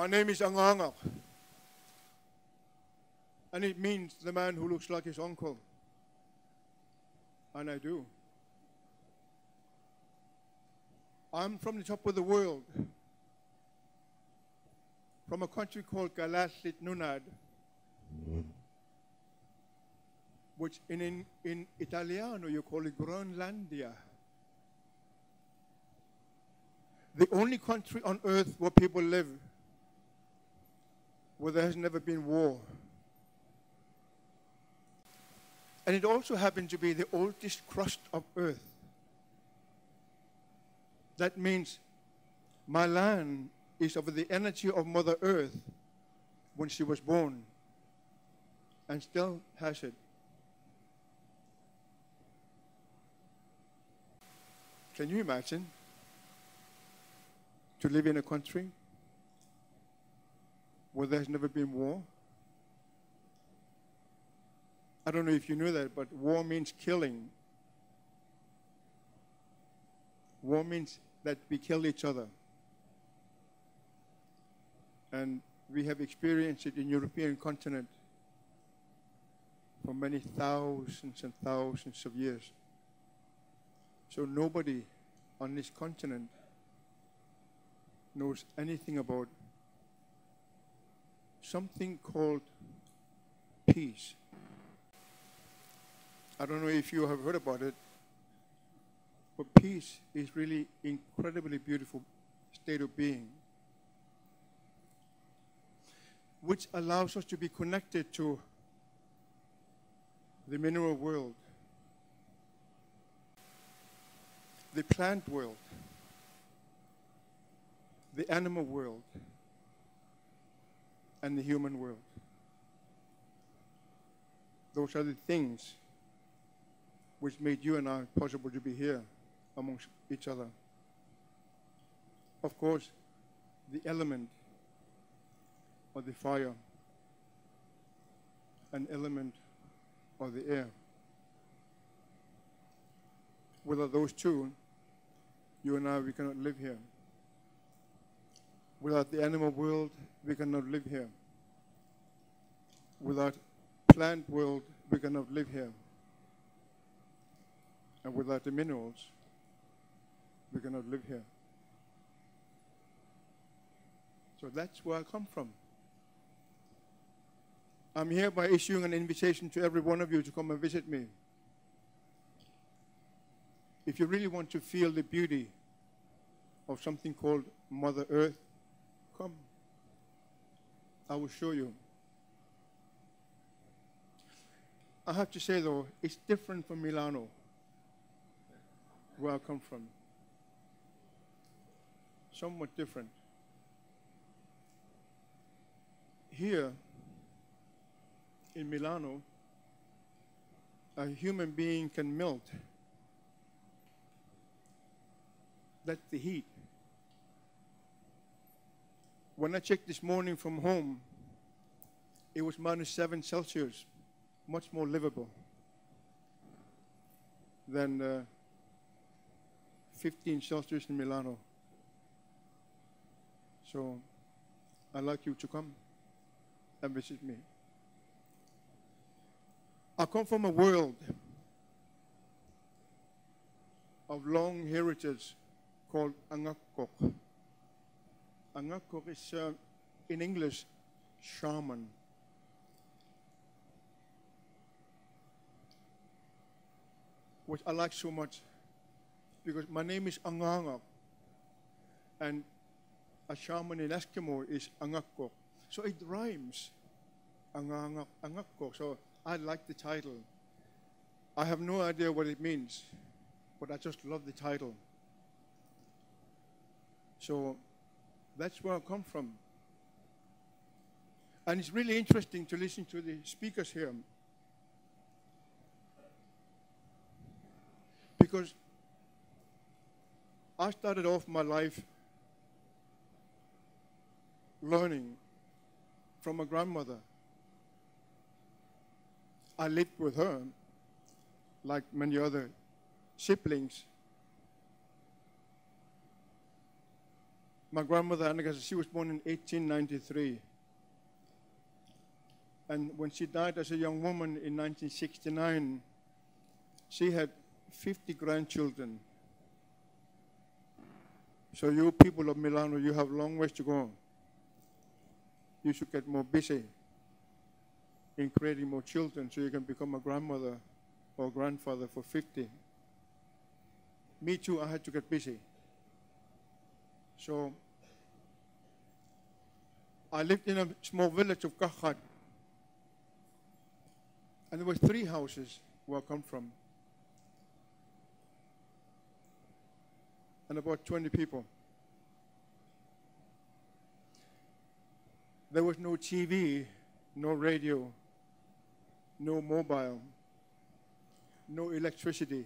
My name is Angaangaq, and it means the man who looks like his uncle. And I do. I'm from the top of the world, from a country called Kalaallit Elder, which in Italiano you call it Groenlandia. The only country on earth where people live where there has never been war. And it also happened to be the oldest crust of earth. That means my land is of the energy of Mother Earth when she was born, and still has it. Can you imagine to live in a country where there's never been war? I don't know if you knew that, but war means killing. War means that we kill each other. And we have experienced it in the European continent for many thousands and thousands of years. So nobody on this continent knows anything about something called peace. I don't know if you have heard about it, but peace is really incredibly beautiful state of being, which allows us to be connected to the mineral world, the plant world, the animal world, and the human world. Those are the things which made you and I possible to be here amongst each other. Of course, the element of the fire, an element of the air. Without those two, you and I, we cannot live here. Without the animal world, we cannot live here. Without plant world, we cannot live here. And without the minerals, we cannot live here. So that's where I come from. I'm here by issuing an invitation to every one of you to come and visit me. If you really want to feel the beauty of something called Mother Earth, come. I will show you. I have to say though, it's different from Milano, where I come from. Somewhat different. Here in Milano, a human being can melt. That's the heat. When I checked this morning from home, it was -7 Celsius, much more livable than 15 Celsius in Milano. So I'd like you to come and visit me. I come from a world of long heritage called Angakkorsuaq. Angakkorsuaq is, in English, shaman. Which I like so much, because my name is Angaangaq, and a shaman in Eskimo is Angakkorsuaq. So it rhymes, Aanaangaq Angakkorsuaq. So I like the title. I have no idea what it means, but I just love the title. So that's where I come from. And it's really interesting to listen to the speakers here, because I started off my life learning from my grandmother. I lived with her, like many other siblings. My grandmother, Aanaangaq, she was born in 1893. And when she died as a young woman in 1969, she had 50 grandchildren. So you people of Milano, you have long ways to go. You should get more busy in creating more children so you can become a grandmother or grandfather for 50. Me too, I had to get busy. So I lived in a small village of Qilaut, and there were 3 houses where I come from, and about 20 people. There was no TV, no radio, no mobile, no electricity,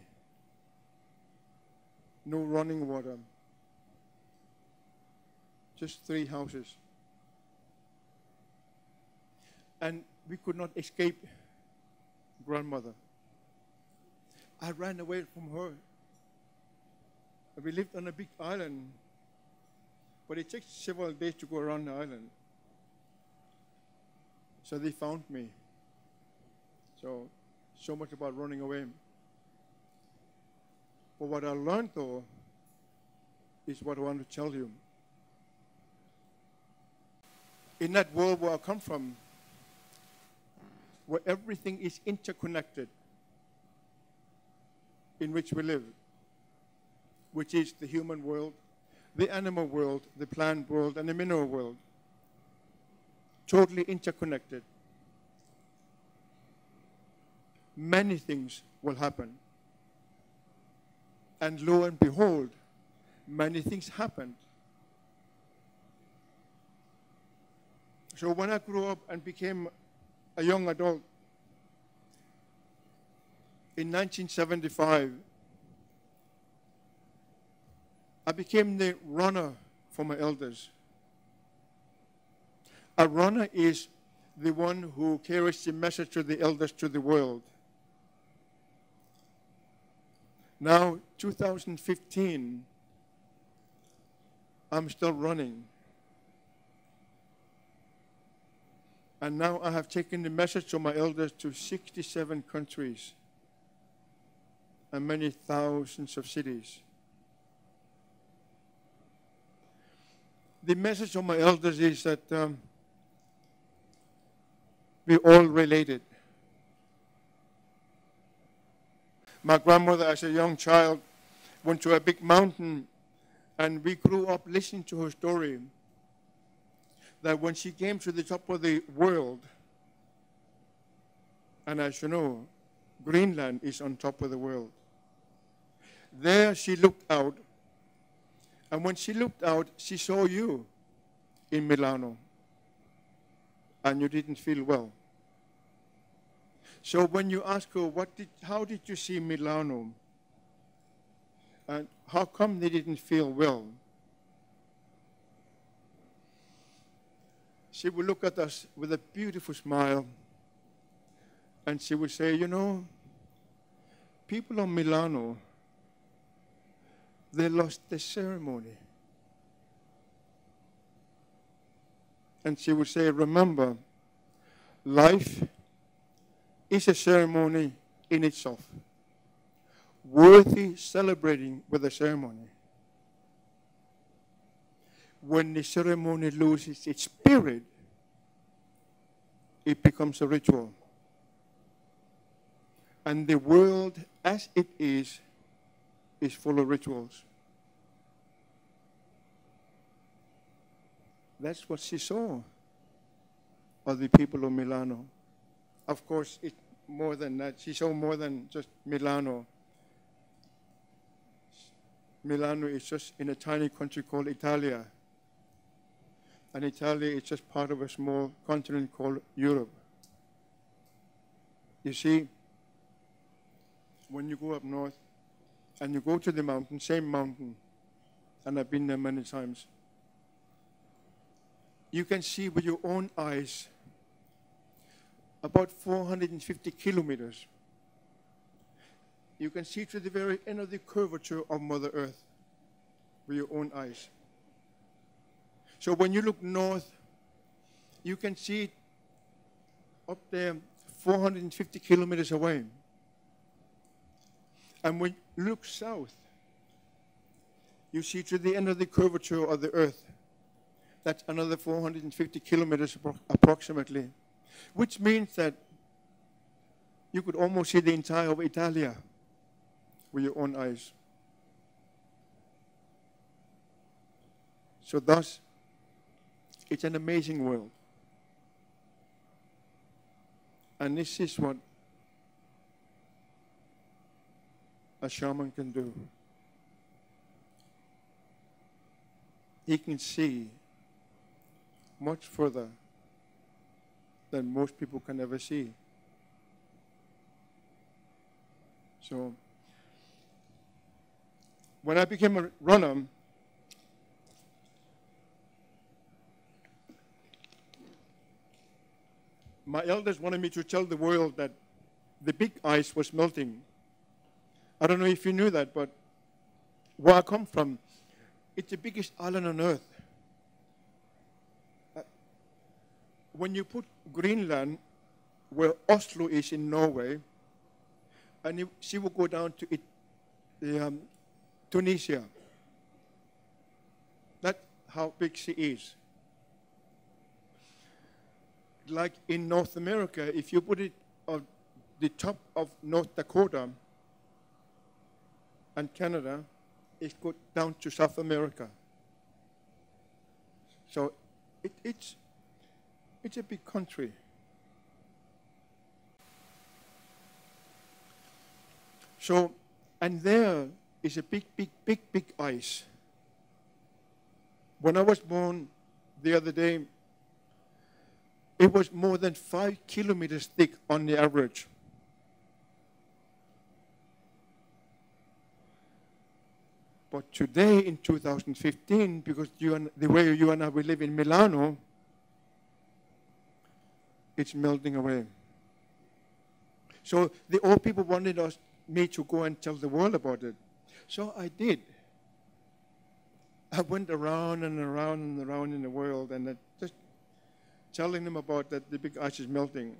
no running water, just 3 houses. And we could not escape grandmother. I ran away from her. We lived on a big island, but it takes several days to go around the island. So they found me. So much about running away. But what I learned, though, is what I want to tell you. In that world where I come from, where everything is interconnected, in which we live, which is the human world, the animal world, the plant world, and the mineral world, totally interconnected. Many things will happen. And lo and behold, many things happened. So when I grew up and became a young adult, in 1975, I became the runner for my elders. A runner is the one who carries the message to the elders to the world. Now, 2015, I'm still running. And now I have taken the message of my elders to 67 countries and many thousands of cities. The message of my elders is that we're all related. My grandmother, as a young child, went to a big mountain, and we grew up listening to her story, that when she came to the top of the world, and as you know, Greenland is on top of the world. There she looked out, and when she looked out, she saw you in Milano, and you didn't feel well. So when you ask her, how did you see Milano? And how come they didn't feel well? She would look at us with a beautiful smile, and she would say, you know, people of Milano, they lost the ceremony. And she would say, remember, life is a ceremony in itself, worthy celebrating with a ceremony. When the ceremony loses its spirit, it becomes a ritual. And the world as it is full of rituals. That's what she saw of the people of Milano. Of course, it's more than that. She saw more than just Milano. Milano is just in a tiny country called Italia. And Italy is just part of a small continent called Europe. You see, when you go up north and you go to the mountain, same mountain, and I've been there many times, you can see with your own eyes about 450 kilometers. You can see to the very end of the curvature of Mother Earth with your own eyes. So when you look north, you can see it up there 450 kilometers away. And when you look south, you see to the end of the curvature of the earth. That's another 450 kilometers approximately, which means that you could almost see the entire of Italia with your own eyes. So thus, it's an amazing world. And this is what a shaman can do. He can see much further than most people can ever see. So, when I became a runner, my elders wanted me to tell the world that the big ice was melting. I don't know if you knew that, but where I come from, it's the biggest island on earth. When you put Greenland, where Oslo is in Norway, and she will go down to Tunisia. That's how big she is. Like in North America, if you put it on the top of North Dakota and Canada, it goes down to South America. So it's a big country. So, and there is a big ice. When I was born the other day, it was more than 5 kilometers thick on the average. But today, in 2015, because the way you and I will live in Milano, it's melting away. So the old people wanted me to go and tell the world about it. So I did. I went around and around and around in the world and just telling them about that the big ice is melting.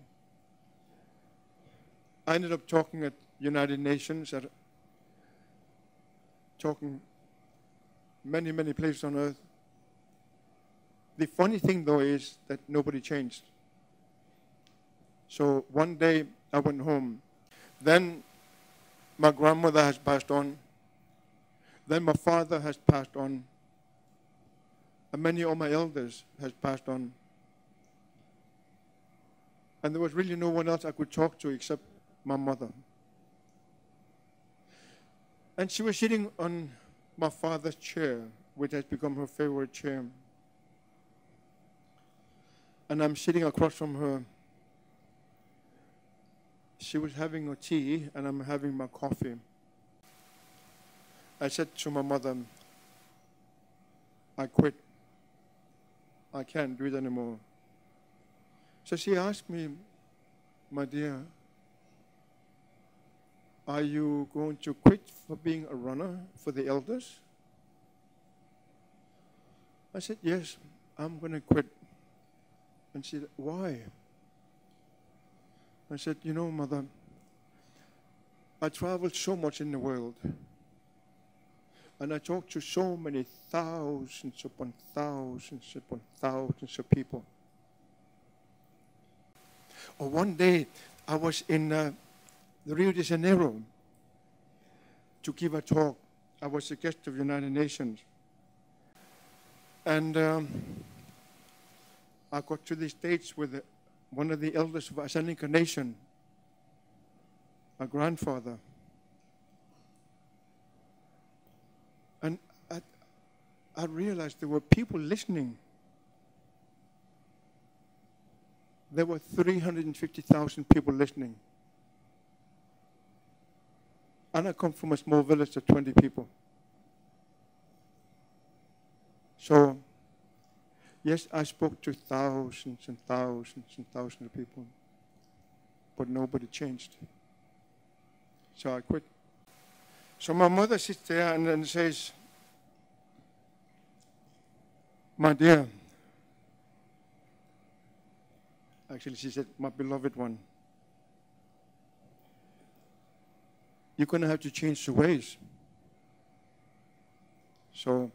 I ended up talking at United Nations, talking many places on earth. The funny thing though is that nobody changed. So one day I went home. Then my grandmother has passed on. Then my father has passed on. And many of my elders has passed on. And there was really no one else I could talk to except my mother. And she was sitting on my father's chair, which has become her favorite chair. And I'm sitting across from her. She was having her tea, and I'm having my coffee. I said to my mother, I quit. I can't do it anymore. So she asked me, my dear, are you going to quit for being a runner for the elders? I said, yes, I'm going to quit. And she said, why? I said, you know, Mother, I traveled so much in the world. And I talked to so many thousands upon thousands upon thousands of people. Or one day, I was in Rio de Janeiro to give a talk. I was a guest of the United Nations. And I got to the States with one of the elders of Aanaangaq Nation, a grandfather. And I realized there were people listening. There were 350,000 people listening. And I come from a small village of 20 people. So, yes, I spoke to thousands and thousands and thousands of people, but nobody changed. So I quit. So my mother sits there and then says, My dear, actually she said, my beloved one, you're going to have to change your ways. So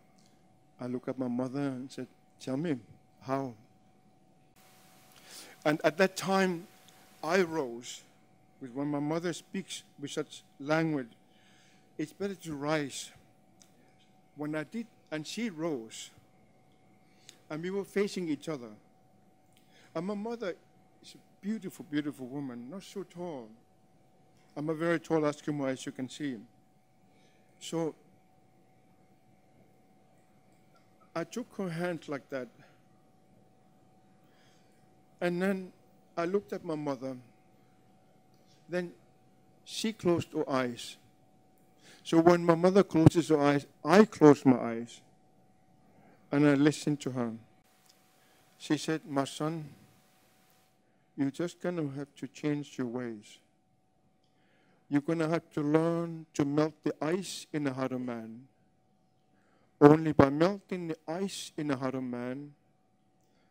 I looked at my mother and said, tell me, how? And at that time, I rose. Because when my mother speaks with such language, it's better to rise. When I did, and she rose, and we were facing each other. And my mother is a beautiful, beautiful woman, not so tall. I'm a very tall Eskimo, as you can see. So I took her hand like that. And then I looked at my mother. Then she closed her eyes. So when my mother closes her eyes, I close my eyes. And I listened to her. She said, my son, you're just going to have to change your ways. You're going to have to learn to melt the ice in the heart of man. Only by melting the ice in the heart of man,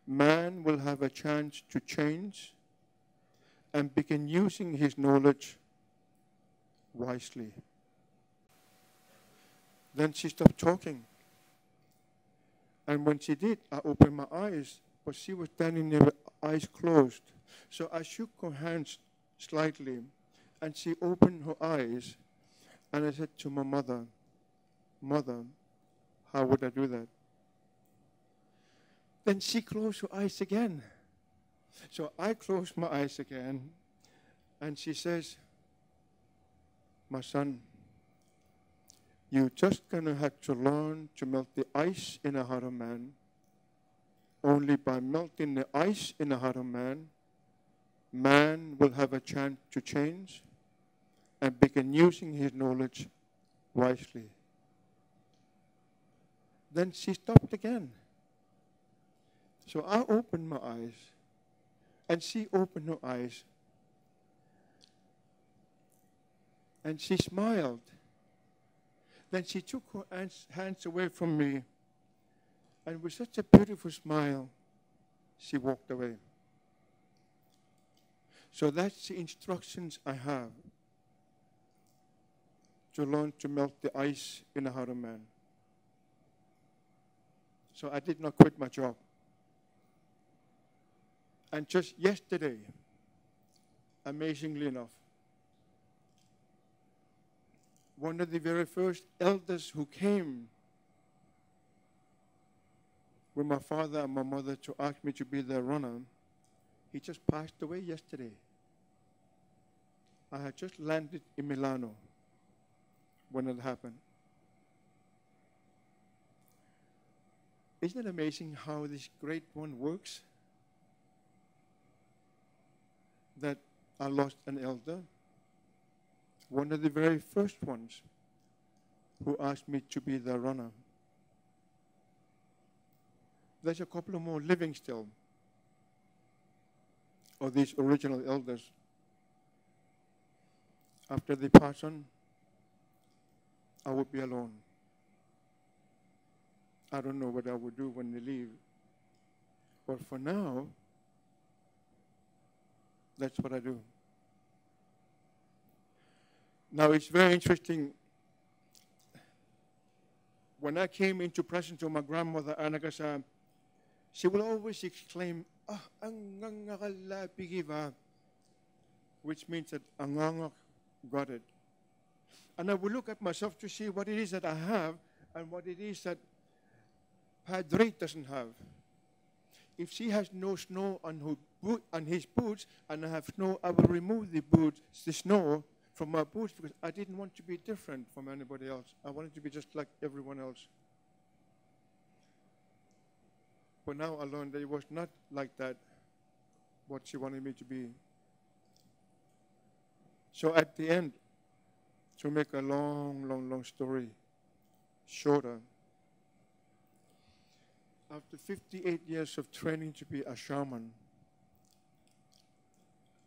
man will have a chance to change and begin using his knowledge wisely. Then she stopped talking. And when she did, I opened my eyes, but she was standing there with eyes closed. So I shook her hands slightly, and she opened her eyes, and I said to my mother, Mother, how would I do that? Then she closed her eyes again. So I closed my eyes again, and she says, my son, you're just going to have to learn to melt the ice in the heart of man. Only by melting the ice in the heart of man, man will have a chance to change and begin using his knowledge wisely. Then she stopped again. So I opened my eyes, and she opened her eyes, and she smiled. Then she took her hands away from me, and with such a beautiful smile, she walked away. So that's the instructions I have to learn to melt the ice in the heart of man. So I did not quit my job. And just yesterday, amazingly enough, one of the very first elders who came with my father and my mother to ask me to be their runner, he just passed away yesterday. I had just landed in Milano when it happened. Isn't it amazing how this great one works? That I lost an elder, one of the very first ones who asked me to be the runner. There's a couple of more living still, of these original elders. After they pass on, I would be alone. I don't know what I would do when they leave. But for now, that's what I do. Now, it's very interesting. When I came into presence of my grandmother, Aanaangaq, she will always exclaim, which means that Angaangaq got it. And I will look at myself to see what it is that I have and what it is that Padre doesn't have. If she has no snow on his boots and I have snow, I will remove the snow from my boots because I didn't want to be different from anybody else. I wanted to be just like everyone else. But now I learned that it was not like that, what she wanted me to be. So at the end, to make a long story shorter, after 58 years of training to be a shaman,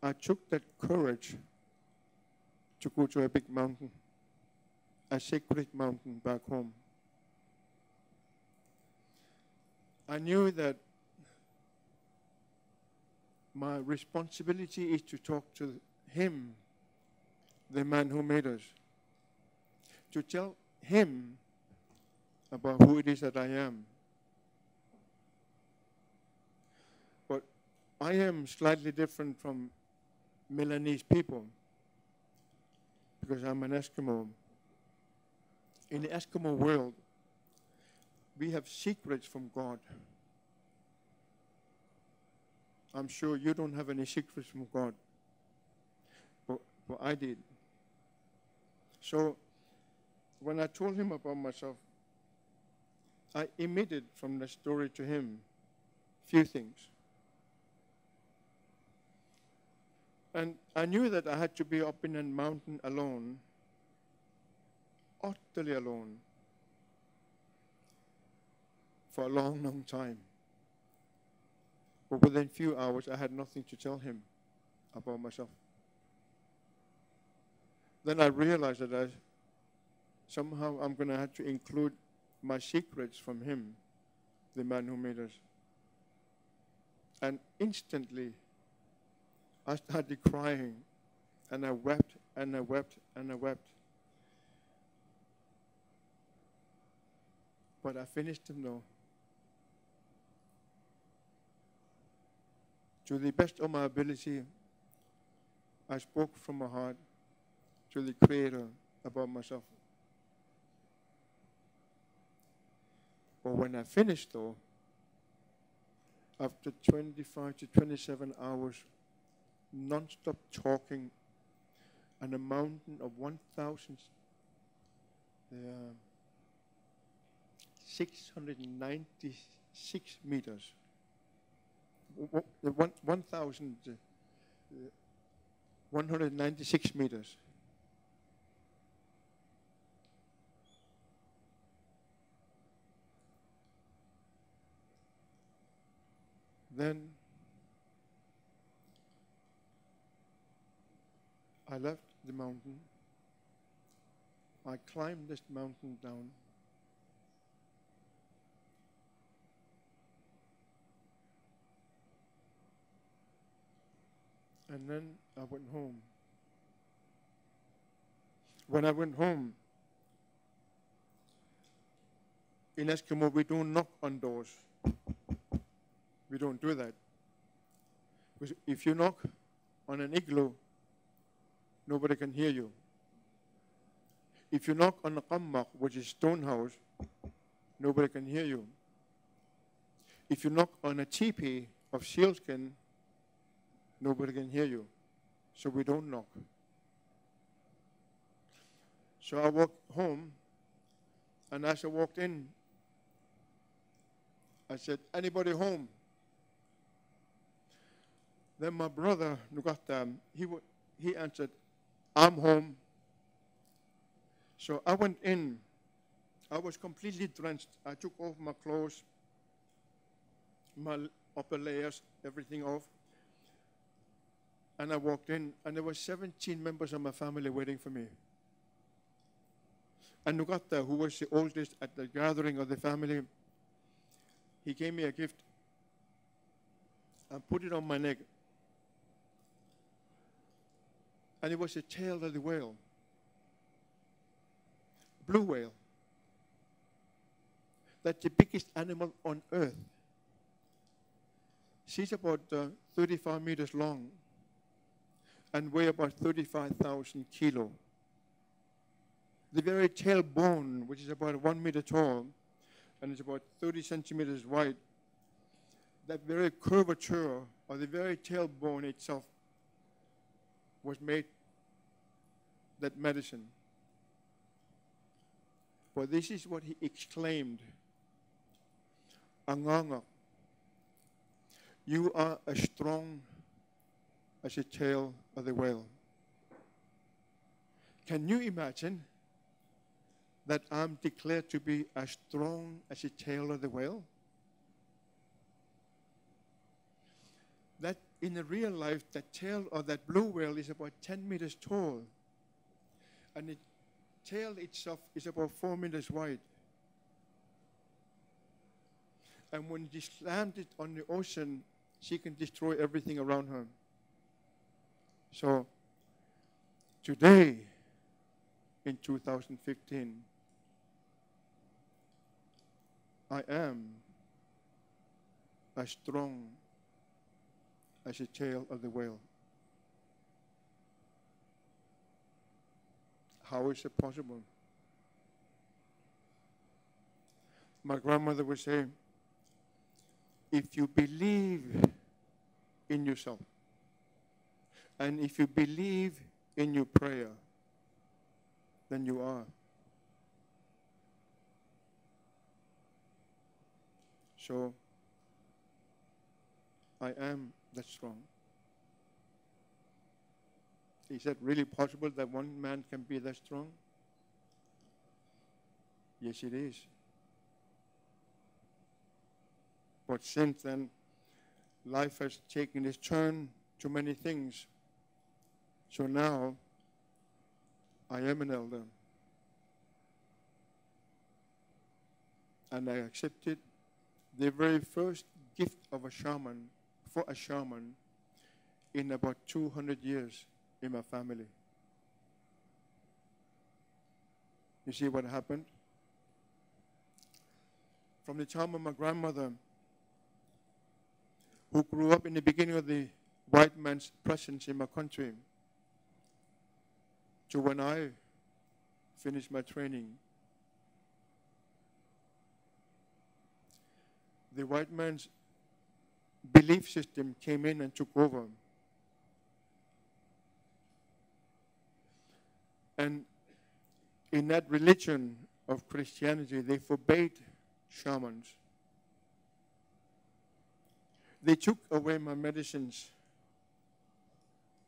I took that courage to go to a big mountain, a sacred mountain back home. I knew that my responsibility is to talk to him, the man who made us, to tell him about who it is that I am. But I am slightly different from Melanese people because I'm an Eskimo. In the Eskimo world, we have secrets from God. I'm sure you don't have any secrets from God, but I did. So when I told him about myself, I emitted from the story to him few things. And I knew that I had to be up in a mountain alone, utterly alone, for a long, long time. But within a few hours, I had nothing to tell him about myself. Then I realized that somehow I'm going to have to include my secrets from him, the man who made us. And instantly, I started crying, and I wept, and I wept, and I wept. But I finished them though. To the best of my ability, I spoke from my heart to the Creator about myself. But when I finished though, after 25 to 27 hours non-stop talking on a mountain of 1,696 meters. 1,196 meters. Then I left the mountain. I climbed this mountain down. And then I went home. When I went home, in Eskimo, we don't knock on doors. We don't do that. Because if you knock on an igloo, nobody can hear you. If you knock on a qammaq, which is stone house, nobody can hear you. If you knock on a teepee of sealskin, nobody can hear you. So we don't knock. So I walked home, and as I walked in, I said, "Anybody home?" Then my brother, Nugata, he answered, "I'm home." So I went in. I was completely drenched. I took off my clothes, my upper layers, everything off. And I walked in, and there were 17 members of my family waiting for me. And Nugata, who was the oldest at the gathering of the family, he gave me a gift and put it on my neck. And it was the tail of the whale, blue whale. That's the biggest animal on earth. She's about 35 meters long and weigh about 35,000 kilo. The very tailbone, which is about 1 meter tall and is about 30 centimeters wide, that very curvature of the very tailbone itself was made that medicine. But this is what he exclaimed: "Angaangaq, you are as strong as the tail of the whale." Can you imagine that I'm declared to be as strong as the tail of the whale? That in the real life, the tail of that blue whale is about 10 meters tall, and the tail itself is about 4 meters wide. And when she slammed it on the ocean, she can destroy everything around her. So today, in 2015, I am as strong as the tail of the whale. How is it possible? My grandmother would say, if you believe in yourself, and if you believe in your prayer, then you are. So, I am that strong. Is it really possible that one man can be that strong? Yes, it is. But since then, life has taken its turn to many things. So now, I am an elder. And I accepted the very first gift of a shaman, for a shaman, in about 200 years in my family. You see what happened? From the time of my grandmother, who grew up in the beginning of the white man's presence in my country, to when I finished my training, the white man's belief system came in and took over. And in that religion of Christianity, they forbade shamans. They took away my medicines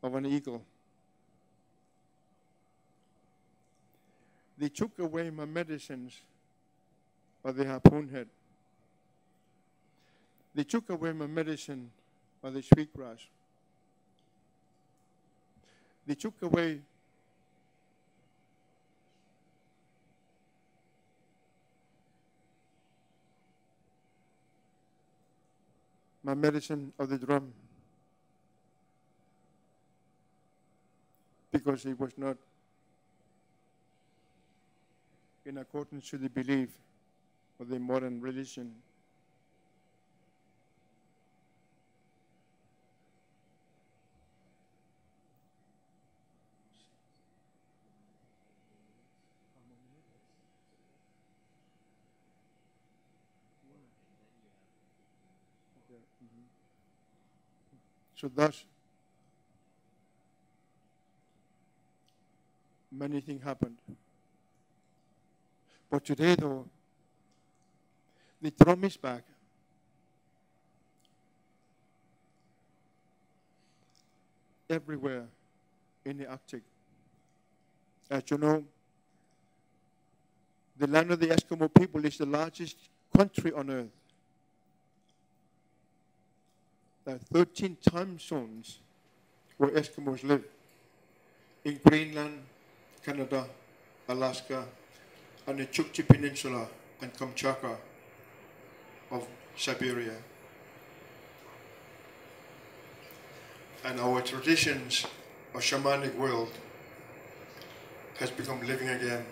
of an eagle. They took away my medicines of the harpoon head. They took away my medicine of the sweetgrass. They took away my medicine of the drum, because it was not in accordance to the belief of the modern religion. So thus, many things happened. But today, though, the drum is back. Everywhere in the Arctic. As you know, the land of the Eskimo people is the largest country on earth. There are 13 time zones where Eskimos live. In Greenland, Canada, Alaska, and the Chukchi Peninsula and Kamchatka of Siberia. And our traditions of shamanic world has become living again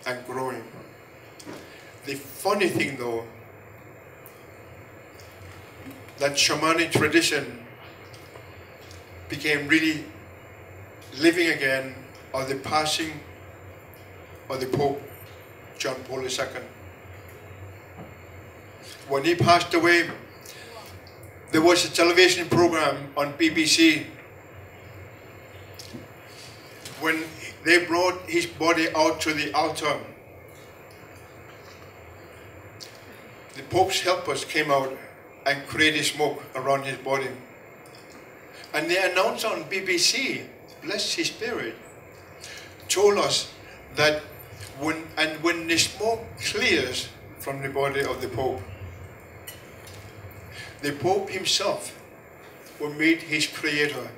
and growing. The funny thing though, that shamanic tradition became really living again of the passing of the Pope, John Paul II. When he passed away, there was a television program on BBC when they brought his body out to the altar. The Pope's helpers came out and created smoke around his body. And the announcer on BBC, bless his spirit, told us that when the smoke clears from the body of the Pope himself will meet his Creator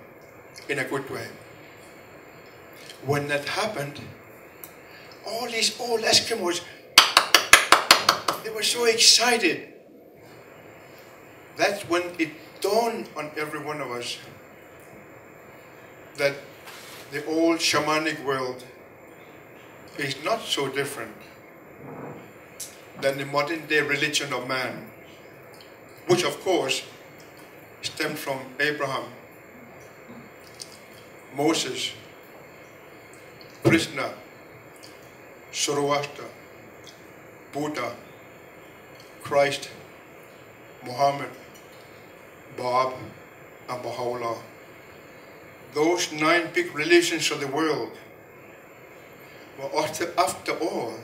in a good way. When that happened, all these old Eskimos, they were so excited. That's when it dawned on every one of us that the old shamanic world is not so different than the modern day religion of man, which of course stemmed from Abraham, Moses, Krishna, Zoroaster, Buddha, Christ, Muhammad, Bob, and Baha'u'llah. Those 9 big religions of the world were after all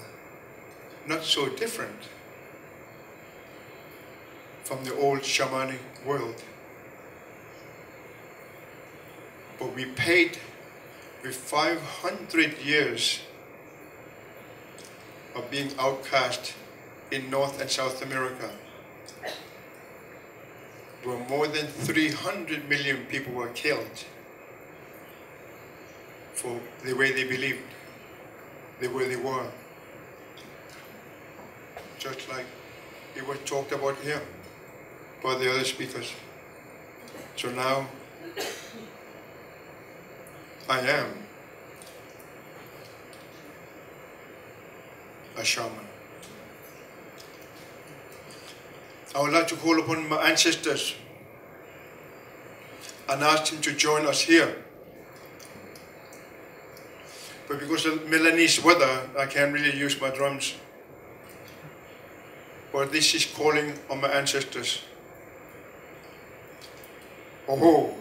not so different from the old shamanic world. But we paid with 500 years of being outcast in North and South America, where more than 300 million people were killed for the way they believed, the way they were. Just like it was talked about here by the other speakers. So now I am a shaman. I would like to call upon my ancestors and ask them to join us here. But because of Milanese weather, I can't really use my drums. But this is calling on my ancestors. Oh.